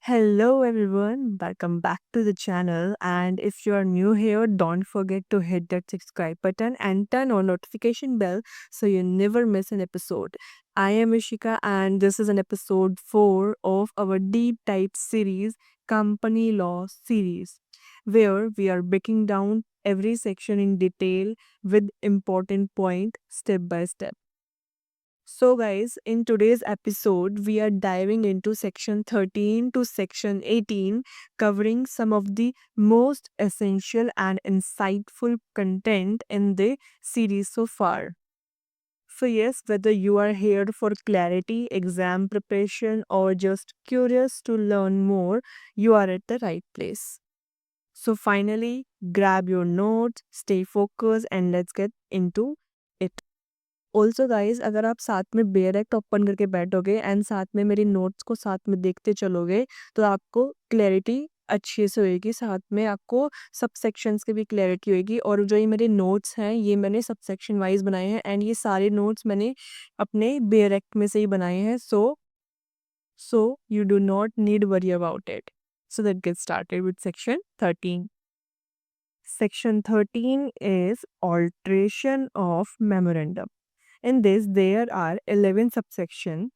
Hello everyone, welcome back to the channel. And if you are new here, don't forget to hit that subscribe button and turn on notification bell so you never miss an episode. I am Ishika and this is an episode 4 of our deep dive series, Company Law series, where we are breaking down every section in detail with important point step by step. So, guys, in today's episode, we are diving into section 13 to section 18, covering some of the most essential and insightful content in the series so far. So, yes, whether you are here for clarity, exam preparation, or just curious to learn more, you are at the right place. So, finally, grab your notes, stay focused, and let's get into it. Also guys अगर आप साथ में bare act open करके बैठोगे and साथ में मेरी notes को साथ में देखते चलोगे तो आपको क्लैरिटी अच्छे से होएगी। साथ में आपको सब सेक्शंस की भी क्लैरिटी होएगी। और जो ये मेरे नोट्स हैं ये मैंने सब सेक्शन वाइज बनाए हैं एंड ये सारे नोट्स मैंने अपने बेयर एक्ट में से ही बनाए हैं। So you do not need worry about it. So that get started with section 13। Section 13 is alteration of memorandum. In this, there are 11 subsections.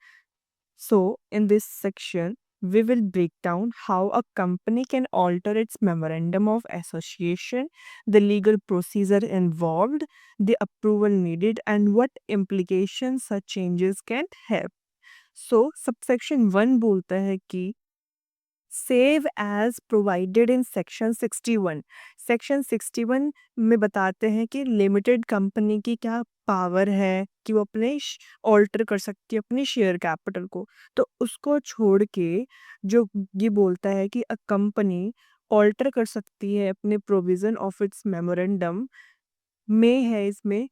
So, in this section, we will break down how a company can alter its memorandum of association, the legal procedure involved, the approval needed, and what implications such changes can have. So, subsection 1 बोलता है कि save as provided in section 61। Section 61 में बताते हैं कि limited company की क्या power है कि वो अपने ऑल्टर कर सकती है अपनी शेयर कैपिटल को। तो उसको छोड़ के जो ये बोलता है कि अ कंपनी ऑल्टर कर सकती है अपने प्रोविजन ऑफ इट्स मेमोरेंडम में है इसमें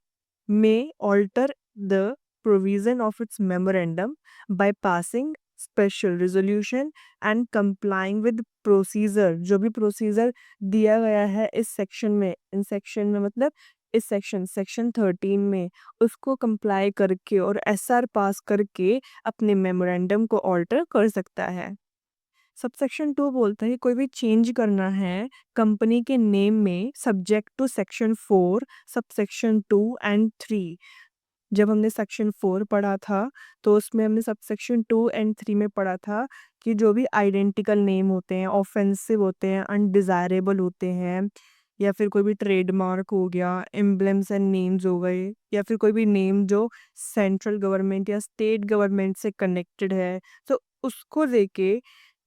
may alter the provision of its memorandum by passing special resolution and complying with procedure। जो भी प्रोसीजर दिया गया है इस सेक्शन में, इन सेक्शन में मतलब इस सेक्शन 13 में, उसको कंप्लाई करके और एसआर पास करके अपने मेमोरेंडम को ऑल्टर कर सकता है। सबसेक्शन 2 बोलता है कोई भी चेंज करना है कंपनी के नेम में subject to section 4 subsection 2 and 3। जब हमने सेक्शन 4 पढ़ा था तो उसमें हमने सबसेक्शन 2 एंड 3 में पढ़ा था कि जो भी आइडेंटिकल नेम होते हैं, ऑफेंसिव होते हैं, अनडिज़ायरेबल होते हैं, या फिर कोई भी ट्रेडमार्क हो गया, एम्ब्लेम्स एंड नेम्स हो गए, या फिर कोई भी नेम जो सेंट्रल गवर्नमेंट या स्टेट गवर्नमेंट से कनेक्टेड है, तो उसको लेके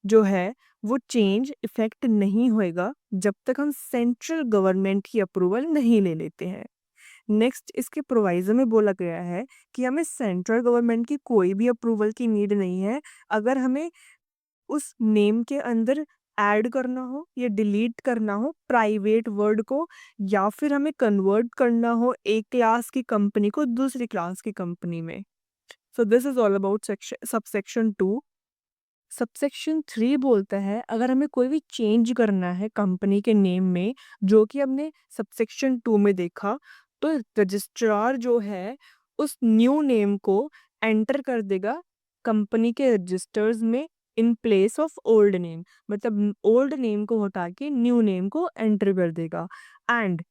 जो है वो चेंज इफेक्ट नहीं होएगा जब तक हम सेंट्रल गवर्नमेंट की अप्रूवल नहीं ले लेते हैं। नेक्स्ट इसके प्रोवाइजो में बोला गया है कि हमें सेंट्रल गवर्नमेंट की कोई भी अप्रूवल की नीड नहीं है अगर हमें उस नेम के अंदर ऐड करना हो या डिलीट करना हो प्राइवेट वर्ड को, या फिर हमें कन्वर्ट करना हो एक क्लास की कंपनी को दूसरी क्लास की कंपनी में। सो this is all about section subsection 2। Subsection 3 बोलता है अगर हमें कोई भी चेंज करना है कंपनी के नेम में, जो कि हमने सबसेक्शन 2 में देखा, तो रजिस्ट्रार जो है उस न्यू नेम को एंटर कर देगा कंपनी के रजिस्टर्स में in place of old name. मतलब ओल्ड नेम को हटा के न्यू नेम को एंटर कर देगा एंड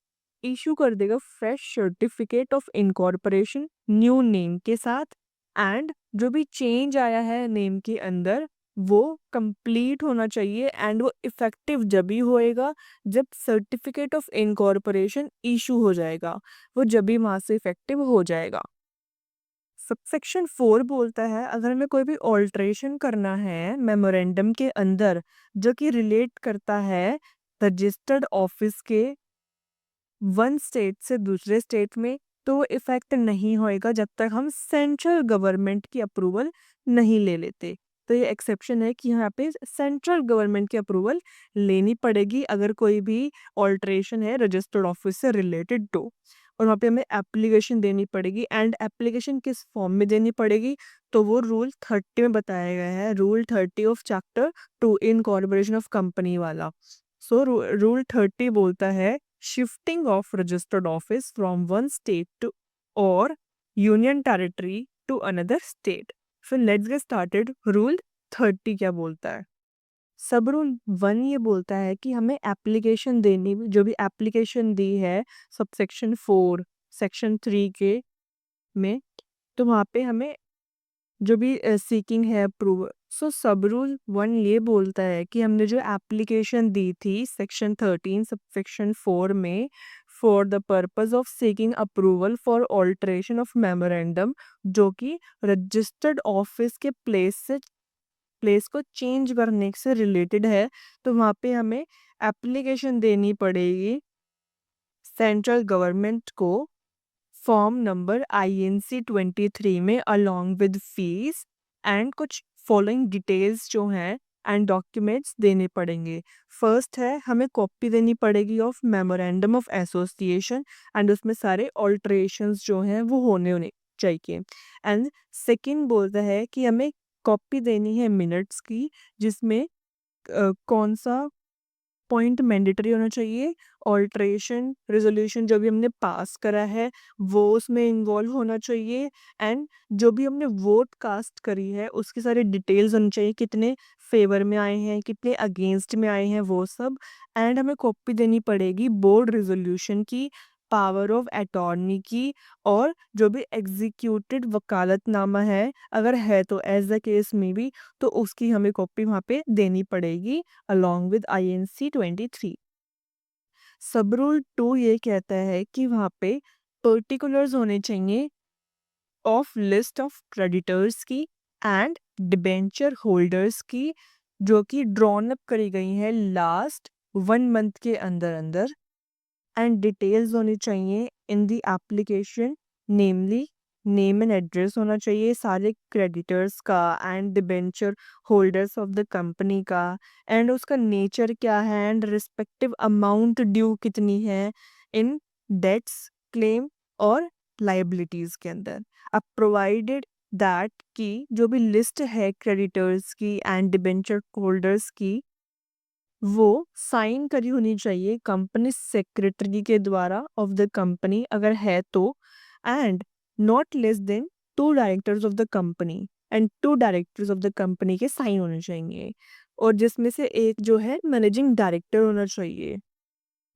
इशू कर देगा fresh certificate of incorporation new name के साथ। एंड जो भी चेंज आया है नेम के अंदर वो कंप्लीट होना चाहिए एंड वो इफेक्टिव जब ही होएगा जब सर्टिफिकेट ऑफ इनकॉर्पोरेशन इशू हो जाएगा, वो जब भी वहाँ से इफेक्टिव हो जाएगा। सबसेक्शन 4 बोलता है अगर हमें कोई भी ऑल्ट्रेशन करना है मेमोरेंडम के अंदर जो कि रिलेट करता है रजिस्टर्ड ऑफिस के वन स्टेट से दूसरे स्टेट में, तो वो इफेक्ट नहीं होएगा जब तक हम सेंट्रल गवर्नमेंट की अप्रूवल नहीं ले लेते। तो ये एक्सेप्शन है कि यहाँ पे सेंट्रल गवर्नमेंट की अप्रूवल लेनी पड़ेगी अगर कोई भी ऑल्ट्रेशन है रजिस्टर्ड ऑफिस से रिलेटेड तो। और वहाँ पे हमें एप्लीकेशन देनी पड़ेगी एंड एप्लीकेशन किस फॉर्म में देनी पड़ेगी तो वो रूल 30 में बताया गया है, rule 30 of chapter 2 incorporation of company वाला। सो रूल 30 बोलता है shifting of registered office from one state to or union territory to another state। So let's get started। Rule 30 क्या बोलता है? सब रूल 1 ये बोलता है कि हमें एप्लीकेशन देनी, जो भी एप्लीकेशन दी है सबसेक्शन 4 सेक्शन 3 के में, तो वहाँ पे हमें जो भी सीकिंग है अप्रूवल। सो सब रूल 1 ये बोलता है कि हमने जो एप्लीकेशन दी थी सेक्शन 13 सबसेक्शन 4 में, for the purpose of seeking approval for alteration of memorandum, जो कि रजिस्टर्ड ऑफिस के प्लेस को चेंज करने से रिलेटेड है, तो वहाँ पे हमें एप्लीकेशन देनी पड़ेगी सेंट्रल गवर्नमेंट को फॉर्म नंबर INC 23 में अलोंग विद फीस एंड कुछ फॉलोइंग डिटेल्स जो हैं एंड डॉक्यूमेंट्स देने पड़ेंगे। फर्स्ट है, हमें कॉपी देनी पड़ेगी of memorandum of association and उसमें सारे ऑल्ट्रेशंस जो हैं वो होने होने चाहिए। एंड सेकंड बोलता है कि हमें कॉपी देनी है मिनट्स की, जिसमें कौन सा पॉइंट मैंडेटरी होना चाहिए, ऑल्ट्रेशन रेजोल्यूशन जो भी हमने पास करा है वो उसमें इन्वॉल्व होना चाहिए, एंड जो भी हमने वोट कास्ट करी है उसकी सारी डिटेल्स होनी चाहिए, कितने फेवर में आए हैं, कितने अगेंस्ट में आए हैं, वो सब। एंड हमें कॉपी देनी पड़ेगी बोर्ड रेजोल्यूशन की, पावर ऑफ अटॉर्नी की, और जो भी एग्जीक्यूटेड वकालतनामा है अगर है तो एज द केस में भी, तो उसकी हमें कॉपी वहाँ पे देनी पड़ेगी अलॉन्ग विद INC 23। सब रूल 2 ये कहता है कि वहाँ पे पर्टिकुलर्स होने चाहिए ऑफ लिस्ट ऑफ क्रेडिटर्स की एंड डिबेंचर होल्डर्स की, जो कि ड्रॉन अप करी गई है लास्ट 1 मंथ के अंदर अंदर, एंड डिटेल्स होनी चाहिए in the application, namely name and address होना चाहिए सारे क्रेडिटर्स का and debenture holders of the company का, एंड उसका नेचर क्या है एंड रिस्पेक्टिव अमाउंट ड्यू कितनी है इन डेट्स, क्लेम और लाइबिलिटीज के अंदर। अब प्रोवाइडेड दैट कि जो भी लिस्ट है क्रेडिटर्स की एंड डिबेंचर होल्डर्स की, वो साइन करी होनी चाहिए कंपनी सेक्रेटरी के द्वारा ऑफ द कंपनी अगर है तो, and not less than 2 directors of the company, and 2 directors of the company के साइन होने चाहिए, और जिसमें से एक जो है मैनेजिंग डायरेक्टर होना चाहिए,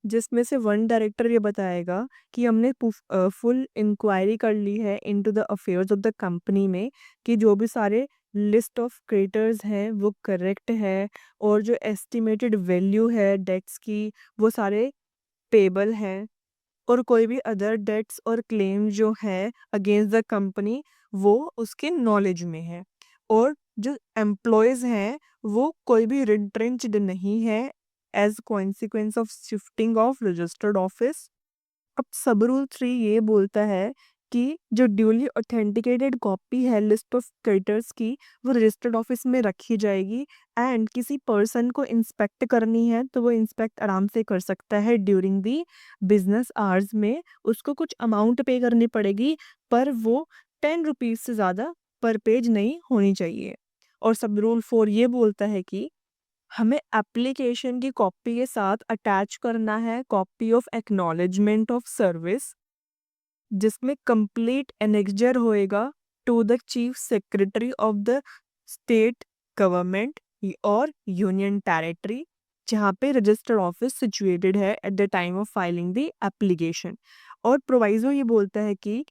जिसमें से 1 डायरेक्टर ये बताएगा कि हमने फुल इंक्वायरी कर ली है into the affairs of the company में, कि जो भी सारे लिस्ट ऑफ क्रेडिटर्स हैं वो करेक्ट है, और जो एस्टिमेटेड वैल्यू है डेट्स की वो सारे पेबल हैं, और कोई भी अदर डेट्स और क्लेम जो है अगेंस्ट द कंपनी वो उसके नॉलेज में है, और जो एम्प्लॉयज़ हैं वो कोई भी रिट्रेंच्ड नहीं है as consequence of shifting of registered office. अब सब रूल 3 ये बोलता है कि जो ड्यूली ऑथेंटिकेटेड कॉपी है लिस्ट ऑफ क्रेडिटर्स की वो रजिस्टर्ड ऑफिस में रखी जाएगी, एंड किसी पर्सन को इंस्पेक्ट करनी है तो वो इंस्पेक्ट आराम से कर सकता है ड्यूरिंग दी बिजनेस आवर्स में, उसको कुछ अमाउंट पे करनी पड़ेगी, पर वो 10 रुपीज़ से ज़्यादा पर पेज नहीं होनी चाहिए। और सब रूल 4 ये बोलता है कि हमें एप्लीकेशन की कॉपी के साथ अटैच करना है copy of acknowledgement of service, जिसमें कंप्लीट एनेक्जर होएगा to the chief secretary of the state government और यूनियन टेरिटरी जहाँ पे रजिस्टर्ड ऑफिस सिचुएटेड है at the time of filing the application. और प्रोवाइजो ये बोलता है कि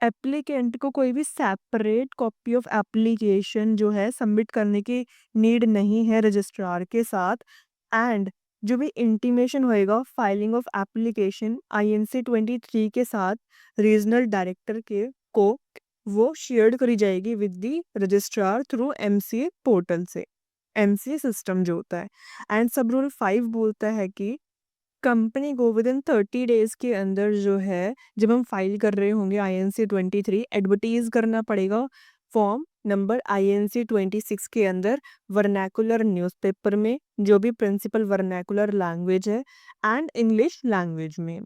एप्लीकेंट को कोई भी सेपरेट कॉपी ऑफ एप्लीकेशन जो है सबमिट करने की नीड नहीं है रजिस्ट्रार के साथ, एंड जो भी इंटीमेशन होएगा फाइलिंग ऑफ एप्लीकेशन INC 23 के साथ रीजनल डायरेक्टर के को वो शेयर्ड करी जाएगी with the registrar through MCA portal से, MCA सिस्टम जो होता है। एंड सब रूल 5 बोलता है कि कंपनी को विदिन 30 डेज के अंदर जो है जब हम फाइल कर रहे होंगे INC 23 एडवर्टीज करना पड़ेगा फॉर्म नंबर INC 26 के अंदर वर्नैकुलर न्यूज़पेपर में, जो भी प्रिंसिपल वर्नैकुलर लैंग्वेज है एंड इंग्लिश लैंग्वेज में।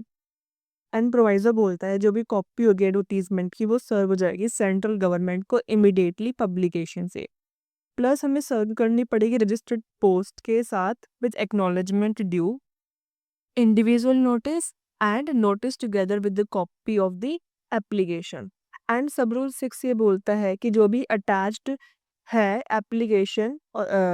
एंड प्रोवाइजर बोलता है जो भी कॉपी होगी एडवर्टीजमेंट की वो सर्व हो जाएगी सेंट्रल गवर्नमेंट को इमिडिएटली पब्लिकेशन से, प्लस हमें सर्व करनी पड़ेगी रजिस्टर्ड पोस्ट के साथ with acknowledgement due, individual notice and notice together with the copy of the application। And sub rule 6 ये बोलता है कि जो भी अटैच्ड है एप्लीकेशन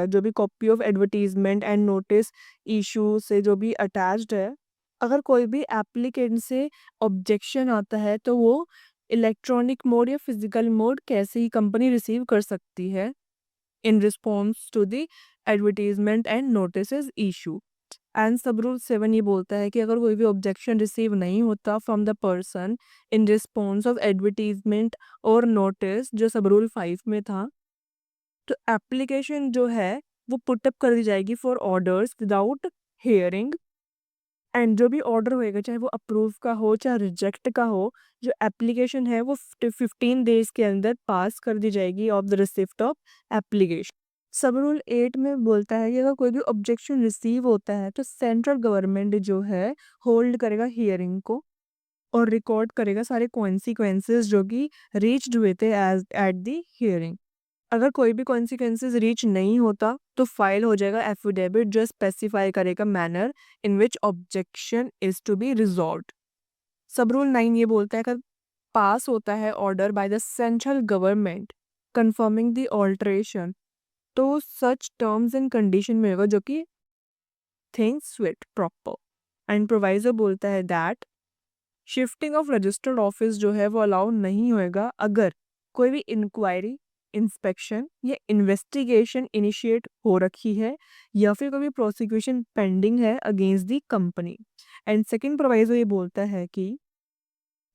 जो भी copy of advertisement and notice issue से जो भी अटैच्ड है, अगर कोई भी एप्लीकेंट से ऑब्जेक्शन आता है तो वो इलेक्ट्रॉनिक मोड या फिजिकल मोड कैसे ही कंपनी रिसीव कर सकती है in response to the advertisement and notice issue. And sub rule 7 ये बोलता है कि अगर कोई भी ऑब्जेक्शन रिसीव नहीं होता from the person in response of advertisement और नोटिस जो सब रूल 5 में था, तो एप्लीकेशन जो है वो पुटअप कर दी जाएगी for orders without hearing. And जो भी ऑर्डर होएगा चाहे वो अप्रूव का हो चाहे रिजेक्ट का हो, जो एप्लीकेशन है वो 15 डेज के अंदर पास कर दी जाएगी of the receipt of application. सब रूल 8 में बोलता है कि अगर कोई भी ऑब्जेक्शन रिसीव होता है तो सेंट्रल गवर्नमेंट जो है होल्ड करेगा हियरिंग को और रिकॉर्ड करेगा सारे कॉन्सिक्वेंसेस जो कि रीच्ड हुए थे एज एट द हियरिंग। अगर कोई भी कॉन्सिक्वेंसेस रीच नहीं होता तो फाइल हो जाएगा एफिडेविट जो स्पेसिफाई करेगा manner in which objection is to be resolved. Sub rule 9 ये बोलता है अगर पास होता है order by the central government confirming the alteration, तो सच टर्म्स एंड कंडीशन में होगा जो कि things suit proper. And proviso बोलता है that shifting of registered office जो है वो अलाउ नहीं होएगा अगर कोई भी इंक्वायरी, इंस्पेक्शन या इन्वेस्टिगेशन इनिशिएट हो रखी है या फिर कोई भी प्रोसिक्यूशन पेंडिंग है against the company. And second प्रोवाइजर ये बोलता है कि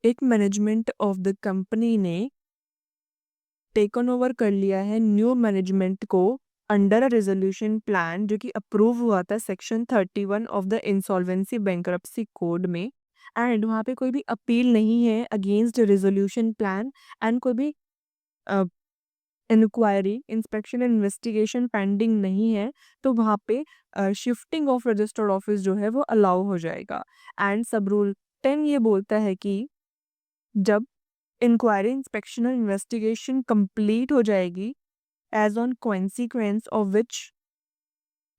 एक मैनेजमेंट ऑफ द कंपनी ने टेकन ओवर कर लिया है न्यू मैनेजमेंट को अंडर अ रेजोल्यूशन प्लान जो कि अप्रूव हुआ था section 31 of the insolvency bankruptcy code में। एंड वहाँ पे कोई भी अपील नहीं है अगेंस्ट रेजोल्यूशन प्लान एंड कोई भी inquiry, inspection and investigation pending नहीं है, तो वहाँ पे शिफ्टिंग ऑफ रजिस्टर्ड ऑफिस जो है वो अलाउ हो जाएगा। एंड सब रूल 10 ये बोलता है कि जब इंक्वायरी, इंस्पेक्शन और इन्वेस्टिगेशन कंप्लीट हो जाएगी as on consequence of which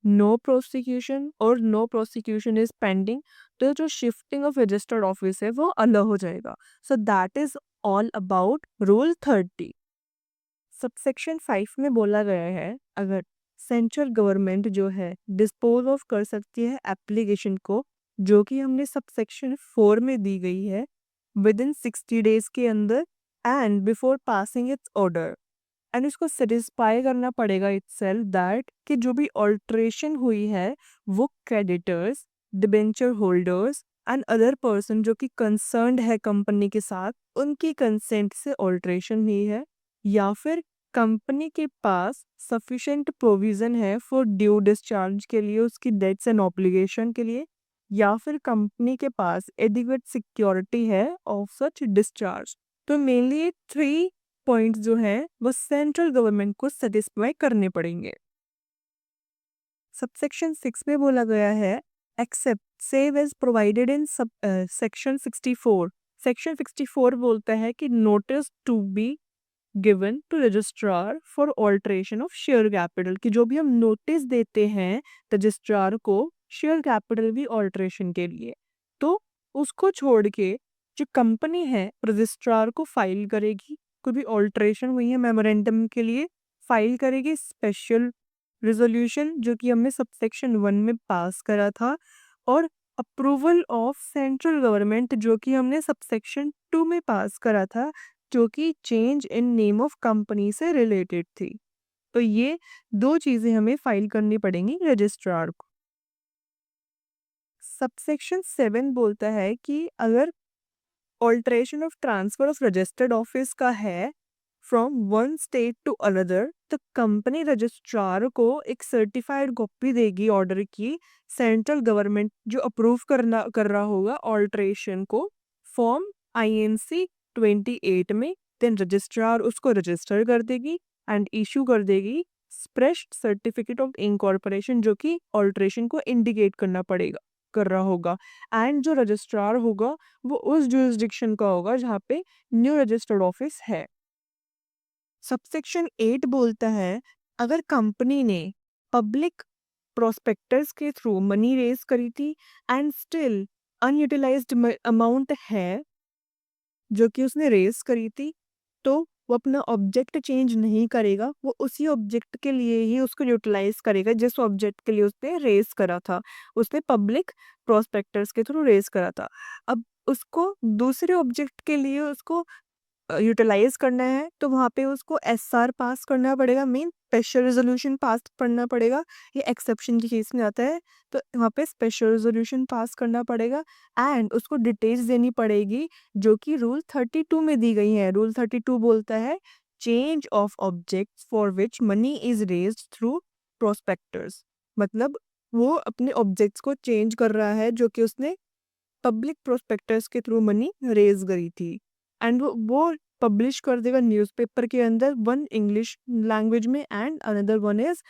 no prosecution और नो प्रोसिक्यूशन इज पेंडिंग, तो जो शिफ्टिंग ऑफ रजिस्टर्ड ऑफिस है वो अलग हो जाएगा। So that is all about rule 30। Subsection 5 में बोला गया है अगर सेंट्रल गवर्नमेंट जो है डिस्पोज ऑफ कर सकती है एप्लीकेशन को जो कि हमने सबसेक्शन 4 में दी गई है विद इन 60 डेज के अंदर and before passing it's order. And इसको सेटिस्फाई करना पड़ेगा इटसेल्फ दैट कि जो भी ऑल्ट्रेशन हुई है वो creditors, debenture holders and other person जो कि कंसर्न्ड है कंपनी के साथ उनकी कंसेंट से ऑल्ट्रेशन हुई है, या फिर कंपनी के पास सफिशिएंट प्रोविजन है फॉर ड्यू डिस्चार्ज के लिए उसकी डेट्स एंड ऑब्लिगेशन के लिए, या फिर कंपनी के पास एडिक्वेट सिक्योरिटी है ऑफ सच डिस्चार्ज। तो मेनली 3 पॉइंट्स जो है वो सेंट्रल गवर्नमेंट को सेटिस्फाई करने पड़ेंगे। सबसेक्शन 6 में बोला गया है except save as provided in sub section 64। Section 64 बोलता है कि notice to be given to registrar for alteration of share capital, कि जो भी हम नोटिस देते हैं रजिस्ट्रार को शेयर कैपिटल भी ऑल्ट्रेशन के लिए, तो उसको छोड़ के जो कंपनी है रजिस्ट्रार को फाइल करेगी, कोई भी ऑल्ट्रेशन हुई है मेमोरेंडम के लिए फाइल करेगी स्पेशल रिजोल्यूशन जो कि हमने सबसेक्शन 1 में पास करा था, और अप्रूवल ऑफ सेंट्रल गवर्नमेंट जो कि हमने सबसेक्शन 2 में पास करा था जो कि change in name of company से रिलेटेड थी। तो ये 2 चीज़ें हमें फाइल करनी पड़ेंगी रजिस्ट्रार को। सबसेक्शन 7 बोलता है कि अगर alteration of transfer of registered office का है from one state to another, तो कंपनी रजिस्ट्रार को एक सर्टिफाइड कॉपी देगी ऑर्डर की सेंट्रल गवर्नमेंट जो अप्रूव कर रहा होगा ऑल्टरेशन को फॉर्म INC 28 में। देन रजिस्ट्रार उसको रजिस्टर कर देगी एंड इशू कर देगी फ्रेश सर्टिफिकेट ऑफ इनकॉर्पोरेशन जो कि ऑल्टरेशन को इंडिकेट करना पड़ेगा कर रहा होगा। एंड जो रजिस्ट्रार होगा वो उस जुरिस्डिक्शन का होगा जहाँ पे न्यू रजिस्टर्ड ऑफिस है। सबसेक्शन 8 बोलता है अगर कंपनी ने पब्लिक प्रोस्पेक्टस के थ्रू मनी रेज करी थी एंड स्टिल अनयूटिलाइज्ड अमाउंट है जो कि उसने रेज करी थी, तो वो अपना ऑब्जेक्ट चेंज नहीं करेगा, वो उसी ऑब्जेक्ट के लिए ही उसको यूटिलाइज़ करेगा जिस ऑब्जेक्ट के लिए उसने रेज़ करा था। उसने पब्लिक प्रोस्पेक्टस के थ्रू रेज़ करा था। अब उसको दूसरे ऑब्जेक्ट के लिए उसको यूटिलाइज़ करना है, तो वहाँ पे उसको एसआर पास करना पड़ेगा, मीन स्पेशल रिज़ॉल्यूशन पास करना पड़ेगा। ये एक्सेप्शन की केस में आता है, तो वहाँ पे स्पेशल रिज़ॉल्यूशन पास करना पड़ेगा एंड उसको डिटेल्स देनी पड़ेगी जो कि रूल 32 में दी गई हैं। रूल 32 बोलता है change of objects for which money is raised through prospectus. मतलब वो अपने ऑब्जेक्ट्स को चेंज कर रहा है जो कि उसने पब्लिक प्रोस्पेक्टस के थ्रू मनी रेज़ करी थी एंड वो पब्लिश कर देगा न्यूज़पेपर के अंदर, वन इंग्लिश लैंग्वेज में and another one is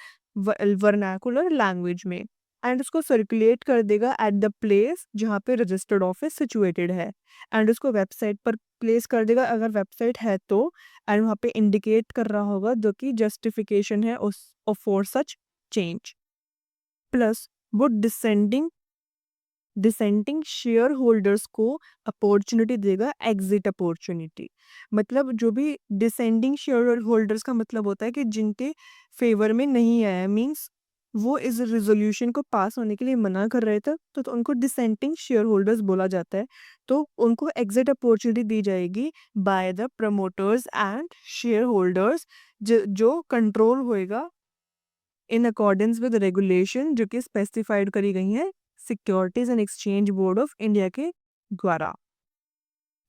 vernacular language में, एंड उसको सर्कुलेट कर देगा एट द प्लेस जहाँ पे रजिस्टर्ड ऑफिस सिचुएटेड है एंड उसको वेबसाइट पर प्लेस कर देगा अगर वेबसाइट है तो, एंड वहाँ पे इंडिकेट कर रहा होगा जो कि जस्टिफिकेशन है उस फॉर सच चेंज। प्लस वो डिसेंटिंग शेयर होल्डर्स को अपॉर्चुनिटी देगा, एग्जिट अपॉर्चुनिटी। मतलब जो भी डिसेंडिंग शेयर होल्डर्स का मतलब होता है कि जिनके फेवर में नहीं आया, मींस वो इस रिजोल्यूशन को पास होने के लिए मना कर रहे थे, तो उनको डिसेंटिंग शेयर होल्डर्स बोला जाता है। तो उनको एग्जिट अपॉर्चुनिटी दी जाएगी by the promoters and share holders, जो कंट्रोल होएगा इन अकॉर्डेंस विद रेगुलेशन जो कि स्पेसिफाइड करी गई हैं securities and exchange board of India के द्वारा।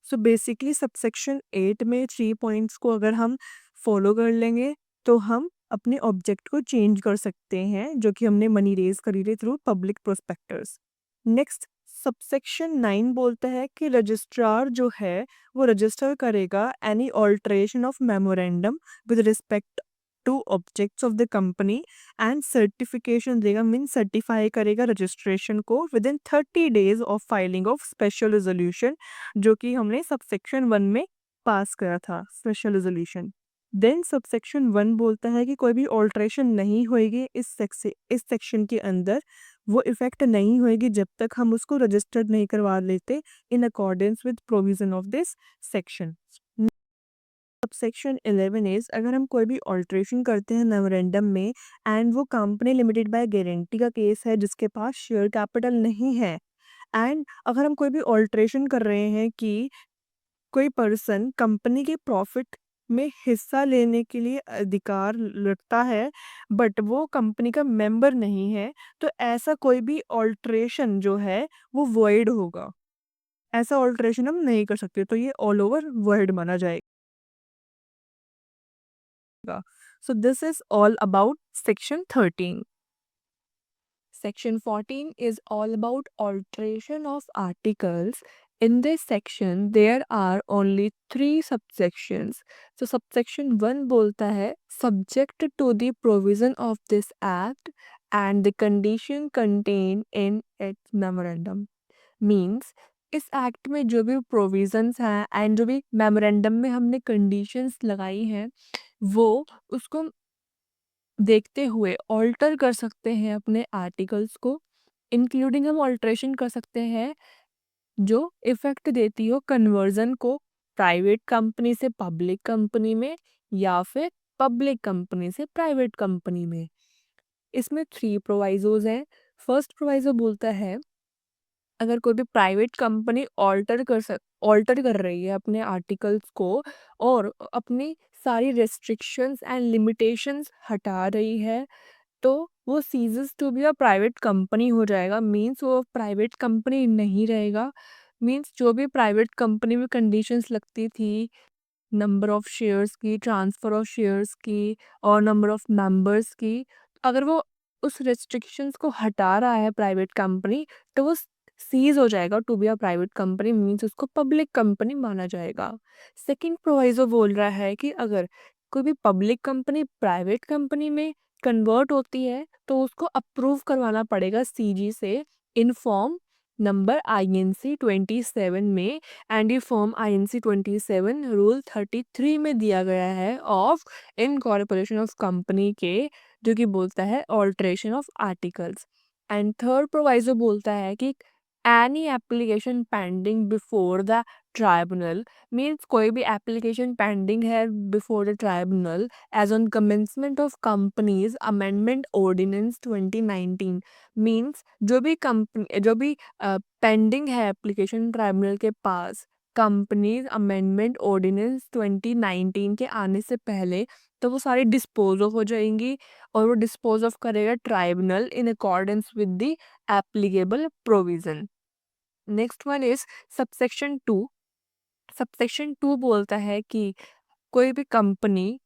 सो बेसिकली सबसेक्शन 8 में 3 पॉइंट्स को अगर हम फॉलो कर लेंगे तो हम अपने ऑब्जेक्ट को चेंज कर सकते हैं जो कि हमने मनी रेज करी थी through public prospectors. Next subsection 9 बोलता है कि रजिस्ट्रार जो है वो रजिस्टर करेगा any alteration of memorandum with respect two objects of the company and certification देगा, मीन सर्टिफाई करेगा रजिस्ट्रेशन को with in 30 days of filing of special resolution जो कि हमने सबसेक्शन 1 में पास करा था स्पेशल रिजोल्यूशन। देन सबसेक्शन 1 बोलता है कि कोई भी ऑल्ट्रेशन नहीं होएगी इस सेक्शन के अंदर, वो इफ़ेक्ट नहीं होएगी जब तक हम उसको रजिस्टर्ड नहीं करवा लेते in accordance with provision of this section. Subsection 11 is अगर हम कोई भी ऑल्ट्रेशन करते हैं मेमोरेंडम में एंड वो कंपनी लिमिटेड बाय गारंटी का केस है जिसके पास शेयर कैपिटल नहीं है, एंड अगर हम कोई भी ऑल्ट्रेशन कर रहे हैं कि कोई पर्सन कंपनी के प्रॉफिट में हिस्सा लेने के लिए अधिकार रखता है बट वो कंपनी का मेंबर नहीं है, तो ऐसा कोई भी ऑल्ट्रेशन जो है वो वॉइड होगा। ऐसा ऑल्ट्रेशन हम नहीं कर सकते, तो ये ऑल ओवर वॉइड माना जाएगा। So this is all about section 13. Section 14 is all about alteration of articles. In this section, there are only 3 subsections. So subsection 1 बोलता है subject to the provision of this act and the condition contained in its memorandum. Means इस act में जो भी provisions हैं and जो भी memorandum में हमने कंडीशंस लगाई हैं वो उसको देखते हुए ऑल्टर कर सकते हैं अपने आर्टिकल्स को, इंक्लूडिंग हम ऑल्ट्रेशन कर सकते हैं जो इफ़ेक्ट देती हो कन्वर्जन को प्राइवेट कंपनी से पब्लिक कंपनी में या फिर पब्लिक कंपनी से प्राइवेट कंपनी में। इसमें 3 प्रोवाइज़ोज़ हैं। फर्स्ट प्रोवाइज़ो बोलता है अगर कोई भी प्राइवेट कंपनी ऑल्टर कर रही है अपने आर्टिकल्स को और अपनी सारी रेस्ट्रिक्शंस एंड लिमिटेशंस हटा रही है, तो वो ceases to be a private company हो जाएगा, मीन्स वो प्राइवेट कंपनी नहीं रहेगा। मीन्स जो भी प्राइवेट कंपनी में कंडीशंस लगती थी नंबर ऑफ शेयर्स की, ट्रांसफ़र ऑफ शेयर्स की और नंबर ऑफ मेंबर्स की, अगर वो उस रिस्ट्रिक्शंस को हटा रहा है प्राइवेट कंपनी, तो वो सीज़ हो जाएगा to be a private company, means उसको पब्लिक कंपनी माना जाएगा। सेकंड प्रोविज़ो बोल रहा है कि अगर कोई भी पब्लिक कंपनी प्राइवेट कंपनी में कन्वर्ट होती है, तो उसको अप्रूव करवाना पड़ेगा सीजी से इन फॉर्म नंबर आईएनसी 27 में, एंड ये फॉर्म आईएनसी 27 रूल 33 में दिया गया है ऑफ इनकॉर्पोरेशन ऑफ कंपनी के, जो कि बोलता है alteration of articles. And third proviso बोलता है कि any application pending before the tribunal means कोई भी एप्लीकेशन पेंडिंग है before the tribunal as on commencement of companies amendment ordinance 2019 means जो भी पेंडिंग है एप्लीकेशन ट्राइब्यूनल के पास कंपनीज अमेंडमेंट ऑर्डिनेंस 2019 के आने से पहले, तो वो सारी डिस्पोज ऑफ हो जाएंगी और वो डिस्पोज ऑफ करेगा tribunal in accordance with the applicable provision. Next one is subsection 2। Subsection 2 बोलता है कि कोई भी कंपनी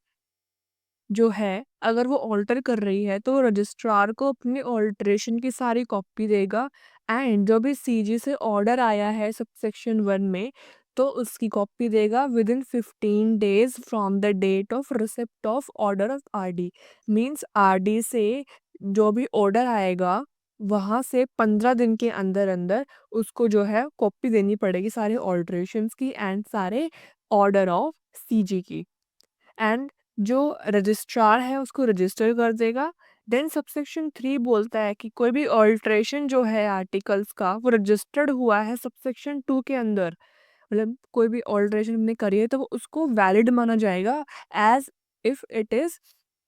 जो है अगर वो ऑल्टर कर रही है तो रजिस्ट्रार को अपनी ऑल्टरेशन की सारी कॉपी देगा एंड जो भी सीजी से ऑर्डर आया है सबसेक्शन 1 में तो उसकी कॉपी देगा within 15 days from the date of receipt of order of RD. Means RD से जो भी ऑर्डर आएगा वहाँ से 15 दिन के अंदर अंदर उसको जो है कॉपी देनी पड़ेगी सारे ऑल्टरेशंस की एंड सारे ऑर्डर ऑफ सीजी की एंड जो रजिस्ट्रार है उसको रजिस्टर कर देगा। देन सबसेक्शन 3 बोलता है कि कोई भी ऑल्ट्रेशन जो है आर्टिकल्स का वो रजिस्टर्ड हुआ है सबसेक्शन 2 के अंदर, मतलब कोई भी ऑल्ट्रेशन हमने करी है तो वो उसको वैलिड माना जाएगा as if it is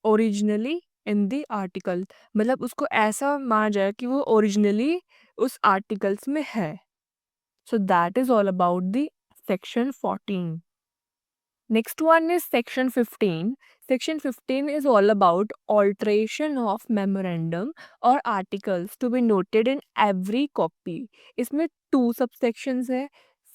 originally in the article, मतलब उसको ऐसा माना जाएगा कि वो ओरिजिनली उस आर्टिकल्स में है। So that is all about the section 14। Next one is section 15. Section 15 is all about alteration of memorandum or articles to be noted in every copy. इसमें 2 subsections है।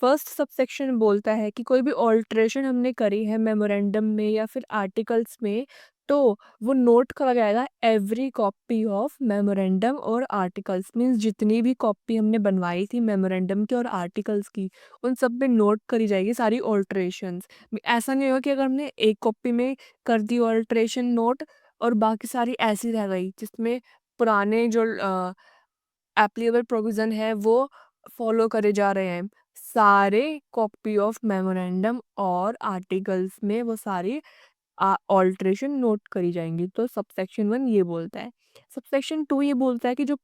फर्स्ट सबसेक्शन बोलता है कि कोई भी ऑल्ट्रेशन हमने करी है मेमोरेंडम में या फिर आर्टिकल्स में तो वो नोट करा जाएगा एवरी कॉपी ऑफ मेमोरेंडम और आर्टिकल्स मीन्स जितनी भी कॉपी हमने बनवाई थी मेमोरेंडम की और आर्टिकल्स की उन सब में नोट करी जाएगी सारी ऑल्ट्रेशंस। ऐसा नहीं होगा कि अगर हमने एक कॉपी में कर दी ऑल्ट्रेशन नोट और बाकी सारी ऐसी रह गई जिसमें पुराने जो एप्लीकेबल प्रोविजन है वो फॉलो करे जा रहे हैं। सारे कॉपी ऑफ मेमोरेंडम और आर्टिकल्स में वो सारी ऑल्ट्रेशन नोट करी जाएंगी। तो सबसेक्शन 1 ये बोलता है। सबसेक्शन 2 ये बोलता है कि जो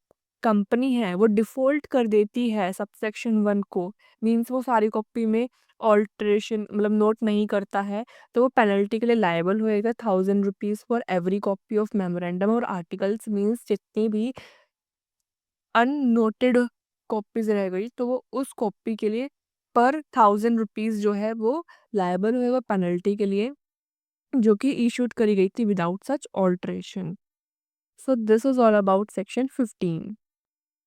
कंपनी है वो डिफ़ॉल्ट कर देती है सबसेक्शन 1 को, मीन्स वो सारी कॉपी में ऑल्ट्रेशन मतलब नोट नहीं करता है तो वो पेनल्टी के लिए लायबल होएगा 1000 rupees for every copy of memorandum और आर्टिकल्स मीन्स जितनी भी अननोटेड कॉपीज रह गई तो वो उस कॉपी के लिए पर 1000 रुपीज़ जो है वो लायबल होएगा पेनल्टी के लिए जो कि इशूड करी गई थी without such alteration. So this is all about section 15।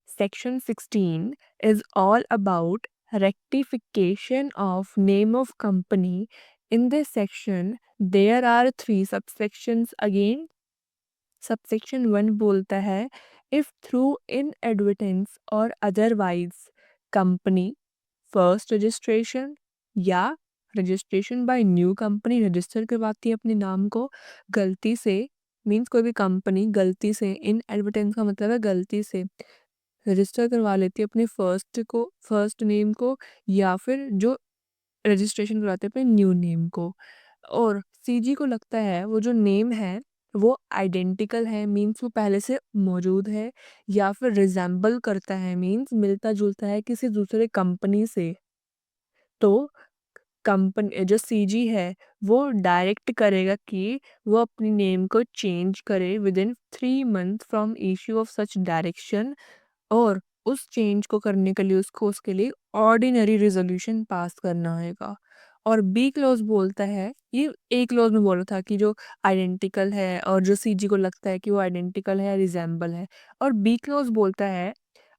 Section 16 is all about rectification of name of company. In this section, there are 3 subsections again. Subsection 1 बोलता है if through inadvertence or otherwise company first registration या registration bye new company register करवाती है अपने नाम को गलती से, मीन्स कोई भी कंपनी गलती से, इन एडवर्टेंस का मतलब है गलती से रजिस्टर करवा लेती है अपने फर्स्ट नेम को या फिर जो रजिस्ट्रेशन करवाते हैं अपने न्यू नेम को और सीजी को लगता है वो जो नेम है वो आइडेंटिकल है मीन्स वो पहले से मौजूद है या फिर रिजेंबल करता है मीन्स मिलता जुलता है किसी दूसरे कंपनी से, तो कंपनी जो सीजी है वो डायरेक्ट करेगा कि वो अपनी नेम को चेंज करे with in 3 month from issue of such direction और उस चेंज को करने के लिए उसको उसके लिए ऑर्डिनरी रेजोल्यूशन पास करना होगा। और बी क्लॉज बोलता है, ये ए क्लॉज में बोला था कि जो आइडेंटिकल है और जो सीजी को लगता है कि वो आइडेंटिकल है रिजेंबल है, और बी क्लॉज बोलता है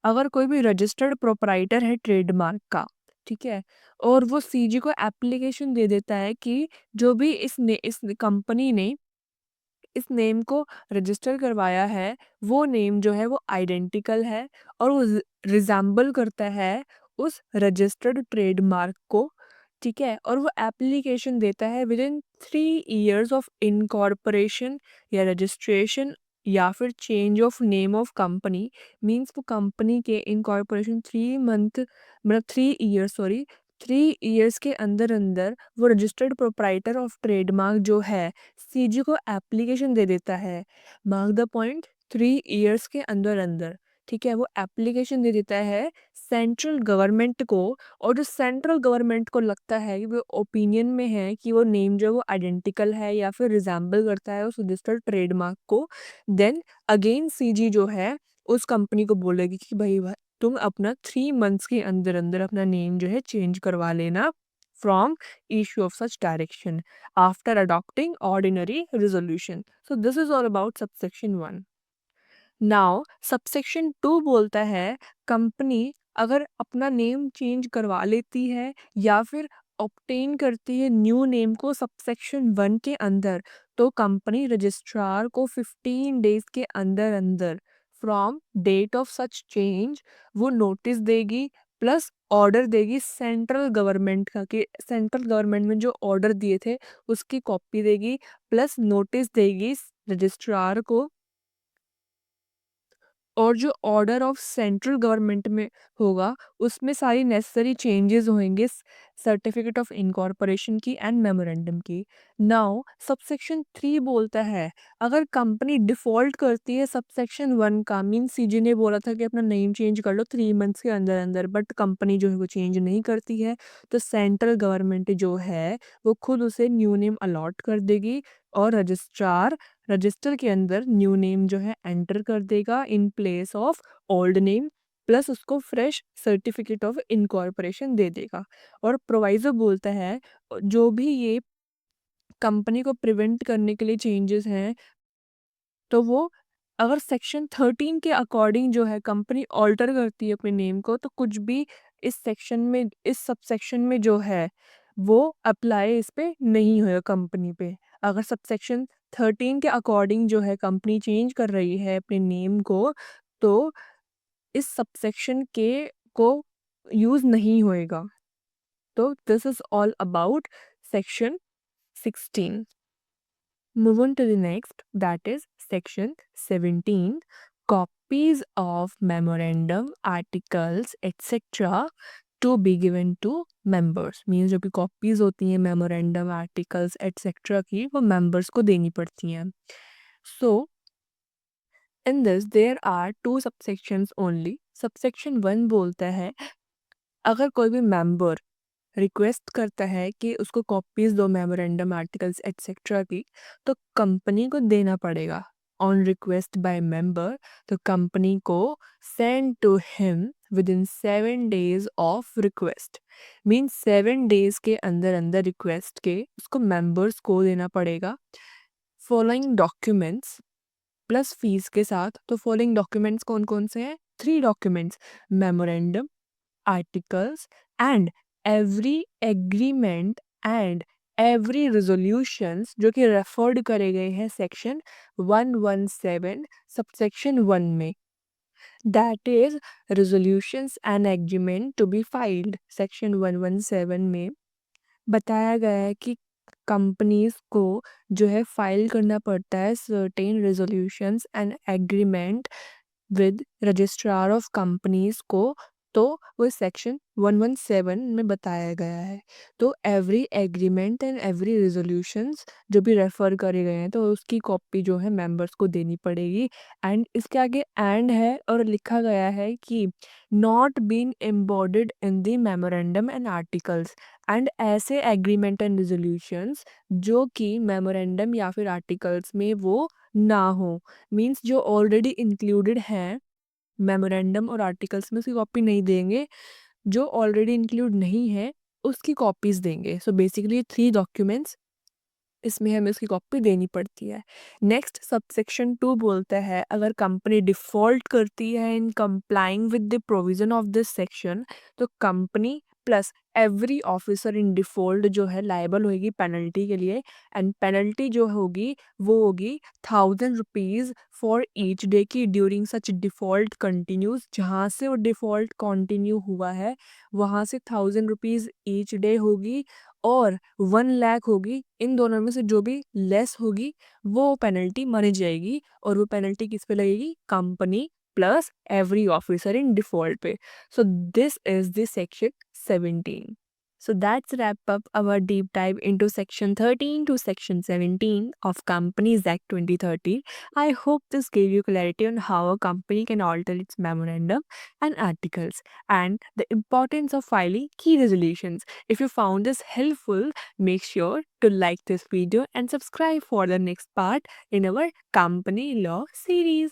अगर कोई भी रजिस्टर्ड प्रोपराइटर है ट्रेडमार्क का, ठीक है, और वो सीजी को एप्लीकेशन दे देता है कि जो भी इस कंपनी ने इस नेम को रजिस्टर करवाया है वो नेम जो है वो आइडेंटिकल है और वो रिजेंबल करता है उस रजिस्टर्ड ट्रेडमार्क को, ठीक है, और वो एप्लीकेशन देता है with in 3 years of incorporation या रजिस्ट्रेशन या फिर change of name of company, means वो कंपनी के इनकॉर्पोरेशन 3 मंथ मतलब 3 इयर्स सॉरी 3 इयर्स के अंदर अंदर वो रजिस्टर्ड प्रोप्राइटर ऑफ ट्रेडमार्क जो है सीजी को एप्लीकेशन दे देता है। मार्क द पॉइंट, 3 इयर्स के अंदर अंदर, ठीक है, वो एप्लीकेशन दे देता है सेंट्रल गवर्नमेंट को, और जो सेंट्रल गवर्नमेंट को लगता है कि वो ओपिनियन में है कि वो नेम जो है वो आइडेंटिकल है या फिर रिजेंबल करता है उस रजिस्टर्ड ट्रेडमार्क को, देन अगेन सीजी जो है उस कंपनी को बोलेगी कि भाई तुम अपना 3 मंथ्स के अंदर अंदर अपना नेम जो है चेंज करवा लेना from issue of such direction after adopting ordinary resolution. So this is all about subsection 1। Now subsection 2 बोलता है कंपनी अगर अपना नेम चेंज करवा लेती है या फिर ऑब्टेन करती है न्यू नेम को सबसेक्शन 1 के अंदर, तो कंपनी रजिस्ट्रार को 15 डेज के अंदर अंदर from date of such change वो नोटिस देगी, प्लस ऑर्डर देगी सेंट्रल गवर्नमेंट का कि सेंट्रल गवर्नमेंट में जो ऑर्डर दिए थे उसकी कॉपी देगी, प्लस नोटिस देगी रजिस्ट्रार को, और जो ऑर्डर ऑफ सेंट्रल गवर्नमेंट में होगा उसमें सारी नेसेसरी चेंजेस होंगे सर्टिफिकेट ऑफ इनकॉर्पोरेशन की एंड मेमोरेंडम की। नाउ सबसेक्शन 3 बोलता है अगर कंपनी डिफॉल्ट करती है सबसेक्शन 1 का, मीन सीजी ने बोला था कि अपना नेम चेंज कर लो 3 मंथ्स के अंदर अंदर, बट कंपनी जो है वो चेंज नहीं करती है, तो सेंट्रल गवर्नमेंट जो है वो खुद उसे न्यू नेम अलॉट कर देगी और रजिस्ट्रार रजिस्टर के अंदर न्यू नेम जो है एंटर कर देगा in place of old name, plus उसको फ्रेश सर्टिफिकेट ऑफ इनकॉर्पोरेशन दे देगा। और प्रोवाइजर बोलता है जो भी ये कंपनी को प्रिवेंट करने के लिए चेंजेस हैं, तो वो अगर सेक्शन 13 के अकॉर्डिंग जो है कंपनी ऑल्टर करती है अपने नेम को, तो कुछ भी इस सेक्शन में इस सबसेक्शन में जो है वो अप्लाई इस पे नहीं होगा कंपनी पे। अगर सबसेक्शन 13 के अकॉर्डिंग जो है कंपनी चेंज कर रही है अपने नेम को, तो इस सबसेक्शन के को यूज़ नहीं होएगा। तो this is all about section 16। Move on to the next, that is section 17. Copies of memorandum, articles, etc. to be given to members. Means जो भी copies होती हैं memorandum, articles, etc. की वो members को देनी पड़ती हैं. So in this there are 2 subsections only. Subsection 1 बोलता है अगर कोई भी member रिक्वेस्ट करता है कि उसको कॉपीज दो मेमोरेंडम आर्टिकल्स एटसेट्रा की, तो कंपनी को देना पड़ेगा ऑन रिक्वेस्ट बाय मेंबर। तो कंपनी को send to him within 7 days of request, mean 7 days के अंदर अंदर रिक्वेस्ट के उसको मेंबर्स को देना पड़ेगा फॉलोइंग डॉक्यूमेंट्स प्लस फीस के साथ। तो फॉलोइंग डॉक्यूमेंट्स कौन कौन से हैं? 3 documents, memorandum, articles, and every agreement and every resolutions जो कि रेफर्ड करे गए हैं सेक्शन 117 सबसेक्शन 1 में, that is resolutions and agreement to be filed। Section 117 में बताया गया है कि कंपनीज को जो है फाइल करना पड़ता है certain resolutions and agreement with registrar of companies को, तो वो सेक्शन 117 में बताया गया है। तो every agreement and every resolutions जो भी रेफर करे गए हैं तो उसकी कॉपी जो है मेंबर्स को देनी पड़ेगी। एंड इसके आगे एंड है और लिखा गया है कि not been embodied in the memorandum and articles. And ऐसे एग्रीमेंट एंड रेजोल्यूशंस जो कि मेमोरेंडम या फिर आर्टिकल्स में वो ना हो, मीन्स जो ऑलरेडी इंक्लूडेड हैं मेमोरेंडम और आर्टिकल्स में उसकी कॉपी नहीं देंगे, जो ऑलरेडी इंक्लूड नहीं है उसकी कॉपीज देंगे। सो बेसिकली 3 डॉक्यूमेंट्स इसमें हमें उसकी कॉपी देनी पड़ती है। नेक्स्ट सबसेक्शन 2 बोलता है अगर कंपनी डिफॉल्ट करती है in complying with the provision of this section, तो company plus every officer in default जो है लायबल होगी पेनल्टी के लिए। एंड पेनल्टी जो होगी वो होगी 1000 रुपीज़ फॉर ईच डे की ड्यूरिंग सच डिफॉल्ट कंटिन्यूज। जहाँ से वो डिफॉल्ट कंटिन्यू हुआ है वहाँ से 1000 रुपीज़ ईच डे होगी और 1 लाख होगी। इन दोनों में से जो भी लेस होगी वो पेनल्टी मानी जाएगी, और वो पेनल्टी किस पे लगेगी? Company plus every officer in default पे। So this is the section 17। So that's wrap up our deep dive into section 13 to section 17 of Companies Act 2030. I hope this gave you clarity on how a company can alter its memorandum and articles and the importance of filing key resolutions. If you found this helpful, make sure to like this video and subscribe for the next part in our company law series.